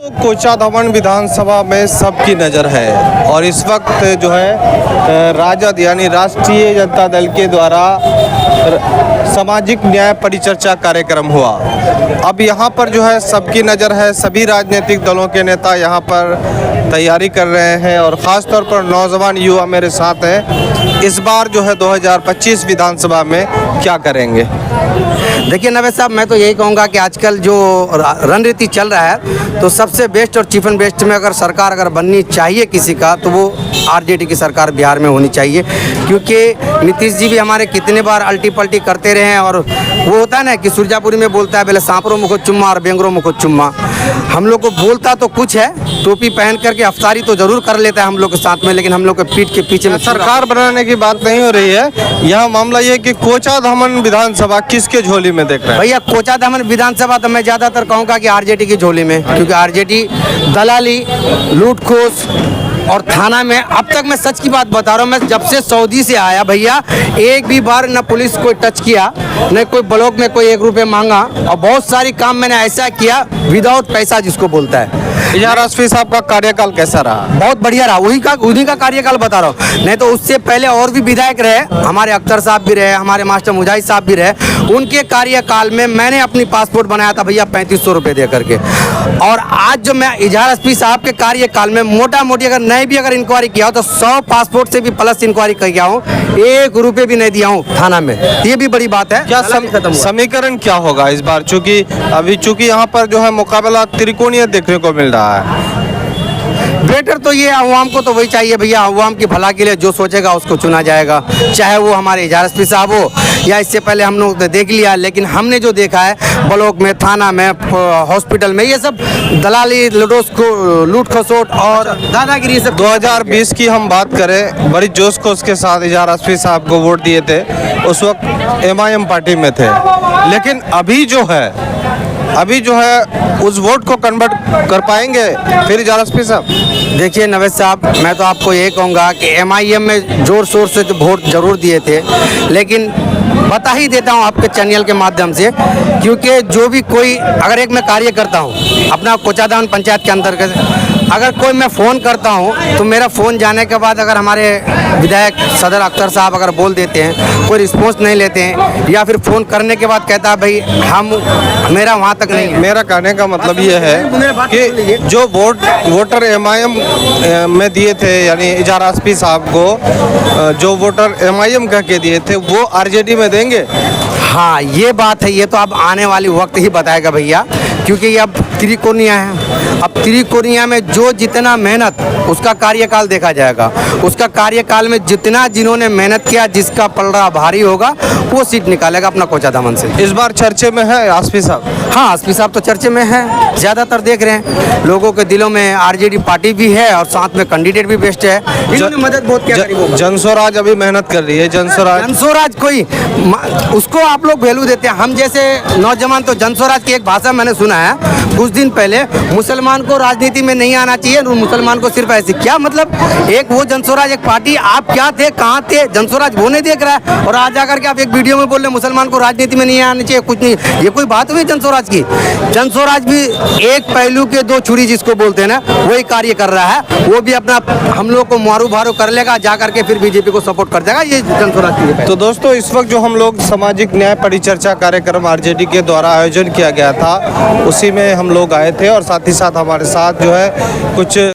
तो कोचाधामन विधानसभा में सबकी नज़र है और इस वक्त जो है राजद यानी राष्ट्रीय जनता दल के द्वारा सामाजिक न्याय परिचर्चा कार्यक्रम हुआ। अब यहाँ पर जो है सबकी नज़र है, सभी राजनीतिक दलों के नेता यहाँ पर तैयारी कर रहे हैं और ख़ास तौर पर नौजवान युवा मेरे साथ हैं। इस बार जो है 2025 विधानसभा में क्या करेंगे? देखिए नवेद साहब, मैं तो यही कहूँगा कि आजकल जो रणनीति चल रहा है तो सबसे बेस्ट और चीफ एंड बेस्ट में अगर सरकार अगर बननी चाहिए किसी का तो वो आरजेडी की सरकार बिहार में होनी चाहिए, क्योंकि नीतीश जी भी हमारे कितने बार अल्टी पल्टी करते रहे हैं। और वो होता है ना कि सुरजापुरी में बोलता है, पहले सांपरों मुखो चुम्मा और बेंगरों मुखो चुम्मा। हम लोग को बोलता तो कुछ है, टोपी पहन करके अफसारी तो जरूर कर लेता है हम लोग के साथ में, लेकिन हम लोग के पीठ के पीछे में सरकार बनाने की बात नहीं हो रही है। यहाँ मामला ये कि कोचाधामन विधानसभा किसके झोली में देख रहे हैं? भैया कोचाधामन विधानसभा तो मैं ज़्यादातर कहूँगा कि आरजेडी की झोली में, क्योंकि आरजेडी दलाली, लूटखोस और थाना में अब तक मैं सच की बात बता रहा हूँ, मैं जब से सऊदी से आया भैया एक भी बार न पुलिस को टच किया, न कोई ब्लॉक में कोई 1 रुपये मांगा, और बहुत सारी काम मैंने ऐसा किया विदाउट पैसा जिसको बोलता है। इजाज़ रश्फी साहब का कार्यकाल कैसा रहा? बहुत बढ़िया रहा, उन्हीं का कार्यकाल बता रहा हूँ। नहीं तो उससे पहले और भी विधायक रहे, हमारे अख्तर साहब भी रहे, हमारे मास्टर मुजाहिद साहब भी रहे। उनके कार्यकाल में मैंने अपनी पासपोर्ट बनाया था भैया 3500 रुपये दे करके। और आज जो मैं इजाज़ रश्फी साहब के कार्यकाल में मोटा मोटी अगर नहीं भी अगर इंक्वायरी किया हो तो 100 पासपोर्ट से भी प्लस इंक्वायरी कर गया हूँ, 1 रुपये भी नहीं दिया हूँ थाना में। ये भी बड़ी बात है। क्या समीकरण क्या होगा इस बार? चूंकि यहाँ पर जो है मुकाबला त्रिकोणीय देखने को मिल रहा है। बेटर तो ये अवाम को तो वही चाहिए भैया, अवाम की भला के लिए जो सोचेगा उसको चुना जाएगा, चाहे वो हमारे इजाज़ रश्फी साहब हो या इससे पहले हम लोग देख लिया। लेकिन हमने जो देखा है ब्लॉक में, थाना में, हॉस्पिटल में, ये सब दलाली, लूट खसोट और दादागिरी सब। 2020 की हम बात करें, बड़ी जोश को उसके साथ इजाज़ रश्फी साहब को वोट दिए थे, उस वक्त MIM पार्टी में थे। लेकिन अभी जो है उस वोट को कन्वर्ट कर पाएंगे फिर इजाज़ रश्फी साहब? देखिए नवेद साहब, मैं तो आपको ये कहूँगा कि MIM में ज़ोर शोर से तो वोट जरूर दिए थे, लेकिन बता ही देता हूँ आपके चैनल के माध्यम से, क्योंकि जो भी कोई अगर एक मैं कार्य करता हूँ अपना कोचाधामन पंचायत के अंतर्गत, अगर कोई मैं फ़ोन करता हूँ तो मेरा फ़ोन जाने के बाद अगर हमारे विधायक सदर अख्तर साहब अगर बोल देते हैं, कोई रिस्पॉन्स नहीं लेते हैं, या फिर फ़ोन करने के बाद कहता है भाई मेरा वहाँ तक नहीं है। मेरा कहने का मतलब ये है कि जो वोटर MIM में दिए थे, यानी इजाज़ रश्फी साहब को जो वोटर MIM कह के दिए थे वो RJD में देंगे। हाँ ये बात है, ये तो अब आने वाली वक्त ही बताएगा भैया, क्योंकि ये अब त्रिकोणीय है। अब त्रिकोणीय में जो जितना मेहनत, उसका कार्यकाल देखा जाएगा। उसका कार्यकाल में जितना जिन्होंने मेहनत किया, जिसका पलड़ा भारी होगा वो सीट निकालेगा अपना कोचाधामन से। इस बार चर्चे में है रश्फी साहब? हाँ रश्फी साहब तो चर्चे में है, ज़्यादातर देख रहे हैं लोगों के दिलों में। आरजेडी पार्टी भी है और साथ में कैंडिडेट भी बेस्ट है, इन्होंने मदद बहुत किया। जनस्वराज अभी मेहनत कर रही है। जनस्वराज कोई उसको आप लोग वैल्यू देते हैं, हम जैसे नौजवान तो जनस्वराज की एक भाषा मैंने सुना है कुछ दिन पहले, मुसलमान को राजनीति में नहीं आना चाहिए, मुसलमान को सिर्फ ऐसे। क्या मतलब? एक वो जनस्वराज एक पार्टी, आप क्या थे, कहाँ थे? जनस्वराज वो नहीं देख रहा है और आज आकर के आप एक वीडियो में बोल रहे मुसलमान को राजनीति में नहीं आना चाहिए, कुछ नहीं। ये कोई बात हुई जनस्वराज की? जनस्वराज भी एक पहलू के 2 छुरी जिसको बोलते हैं ना, वही कार्य कर रहा है। वो भी अपना हम लोग को मारू भारू कर लेगा, जा करके फिर बीजेपी को सपोर्ट कर देगा। ये जनस्वराज की। तो दोस्तों, इस वक्त जो हम लोग सामाजिक न्याय परिचर्चा कार्यक्रम RJD के द्वारा आयोजन किया गया था, उसी में हम लोग आए थे और साथ ही साथ हमारे साथ जो है कुछ